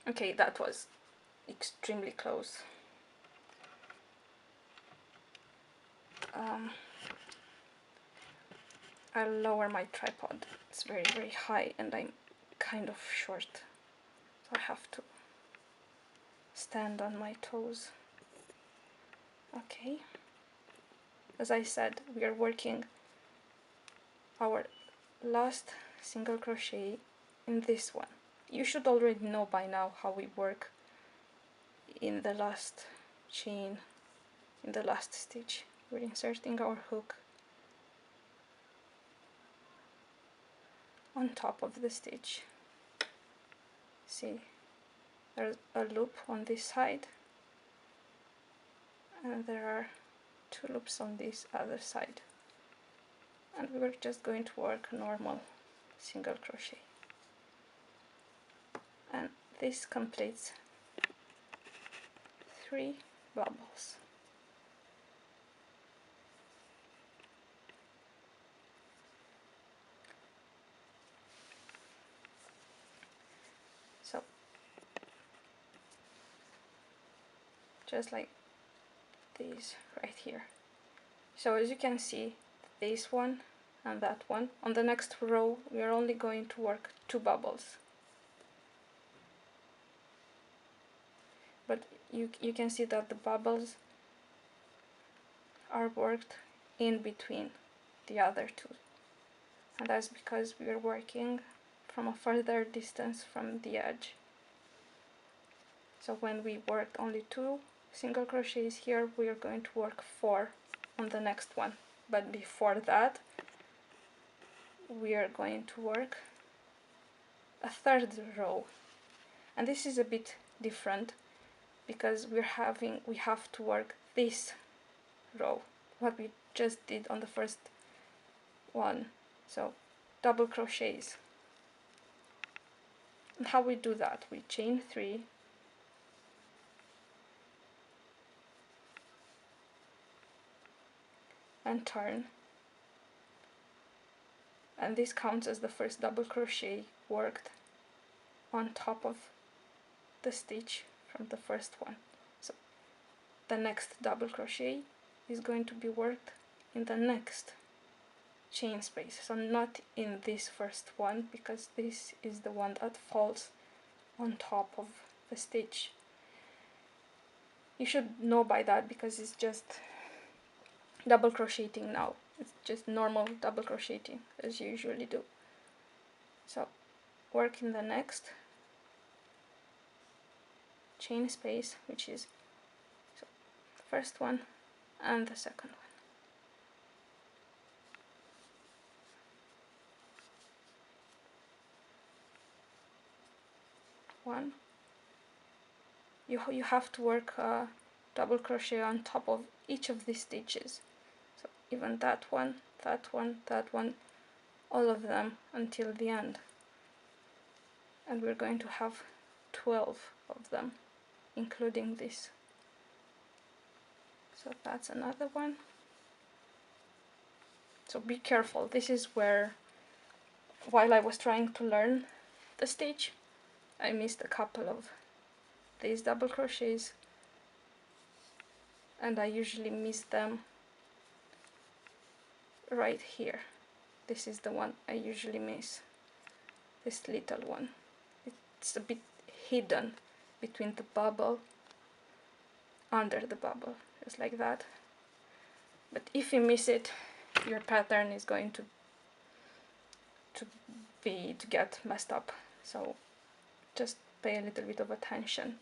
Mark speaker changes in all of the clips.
Speaker 1: Okay, that was extremely close. I'll lower my tripod. It's very, very high and I'm kind of short, so I have to stand on my toes. Okay, as I said, we are working our last single crochet in this one. You should already know by now how we work in the last chain, in the last stitch. We're inserting our hook on top of the stitch. See, there's a loop on this side and there are 2 loops on this other side, and we're just going to work normal single crochet, and this completes 3 bubbles. So just like these right here. So as you can see, this one and that one, on the next row we are only going to work 2 bubbles, but you can see that the bubbles are worked in between the other 2, and that's because we are working from a further distance from the edge. So when we worked only 2 single crochets here, we are going to work 4 on the next one, but before that we are going to work a 3rd row, and this is a bit different because we have to work this row, what we just did on the first one, so double crochets. And how we do that, we chain 3, and turn, and this counts as the first double crochet worked on top of the stitch from the first one. So the next double crochet is going to be worked in the next chain space, so not in this first one, because this is the one that falls on top of the stitch. You should know by that because it's just double crocheting now. It's just normal double crocheting as you usually do. So work in the next chain space, which is so the first one and the second one. You have to work double crochet on top of each of these stitches. So even that one, that one, that one, all of them until the end. And we're going to have 12 of them, including this. So that's another one. So be careful. This is where, while I was trying to learn the stitch, I missed a couple of these double crochets, and I usually miss them right here. This is the one I usually miss, this little one. It's a bit hidden between the bubble, under the bubble, just like that. But if you miss it, your pattern is going to get messed up. So just pay a little bit of attention.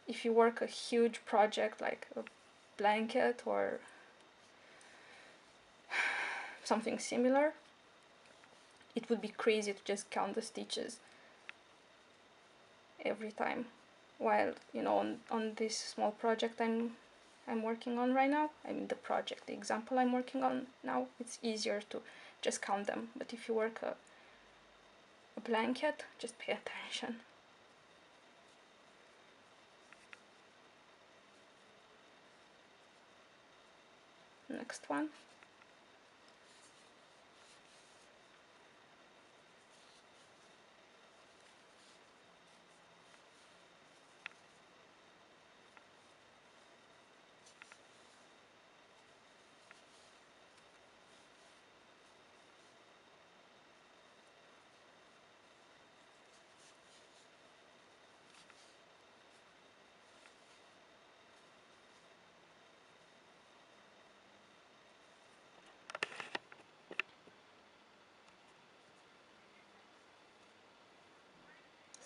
Speaker 1: If you work a huge project like a blanket or something similar, it would be crazy to just count the stitches every time. While, you know, on this small project I'm working on right now, I mean the example I'm working on now, it's easier to just count them. But if you work a blanket, just pay attention. Next one.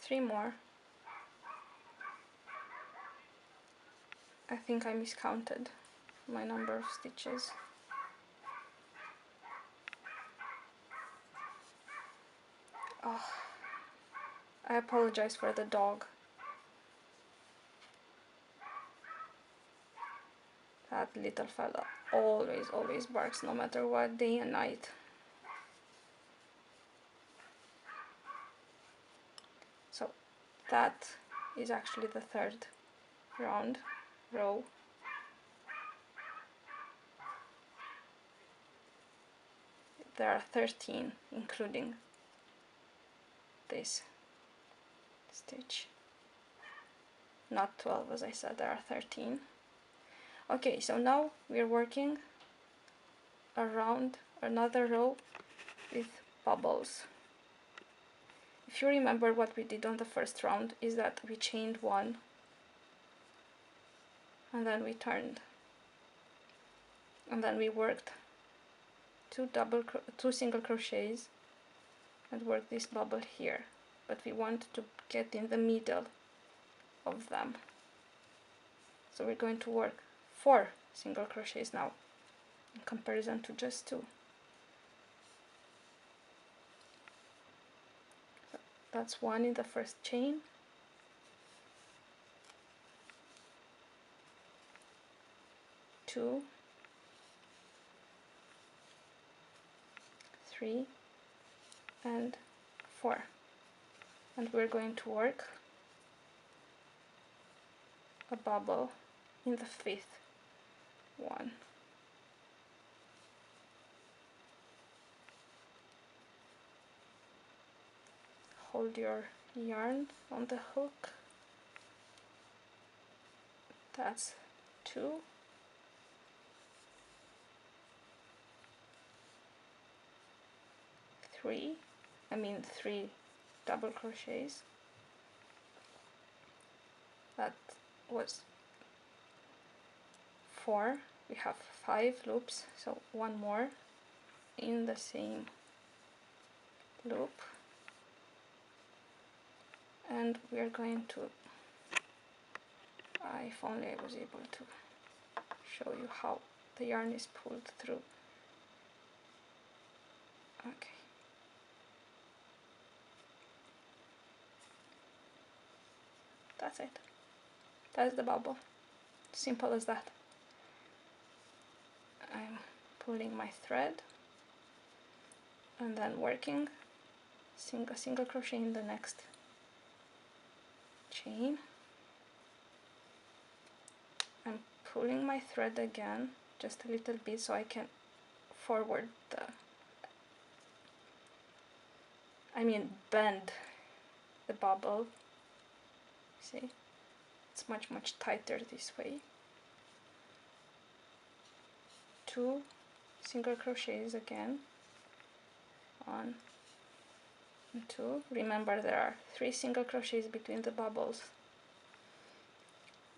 Speaker 1: 3 more. I think I miscounted my number of stitches. Oh, I apologize for the dog. That little fella always barks, no matter what, day and night. So that is actually the third row. There are 13, including this stitch. Not 12, as I said, there are 13. Okay, so now we're working around another row with bubbles. If you remember, what we did on the first round is that we chained 1 and then we turned, and then we worked 2 single crochets and worked this bubble here, but we want to get in the middle of them, so we're going to work 4 single crochets now in comparison to just 2. So that's 1 in the first chain, 2, 3, and 4, and we're going to work a bubble in the 5th one. Hold your yarn on the hook. That's 2, 3 double crochets. That was 4. We have 5 loops, so 1 more in the same loop, and we are going to, if only I was able to show you how the yarn is pulled through. Okay. That's it. That's the bubble. Simple as that. I'm pulling my thread and then working single crochet in the next chain. I'm pulling my thread again just a little bit so I can forward bend the bubble. See, it's much tighter this way. 2 single crochets again, 1 and 2. Remember, there are 3 single crochets between the bubbles.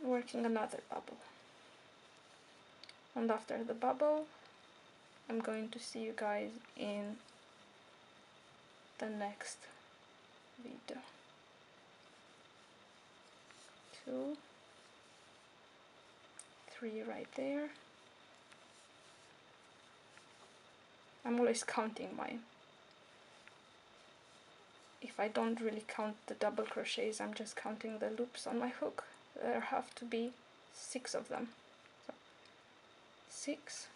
Speaker 1: Working another bubble, and after the bubble I'm going to see you guys in the next video. 2, 3 right there. I'm always counting mine. If I don't really count the double crochets, I'm just counting the loops on my hook. There have to be 6 of them. So 6,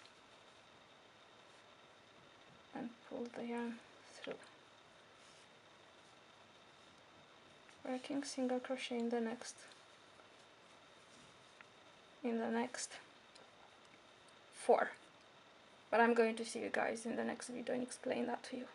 Speaker 1: and pull the yarn through. Working single crochet in the next 4. But I'm going to see you guys in the next video and explain that to you.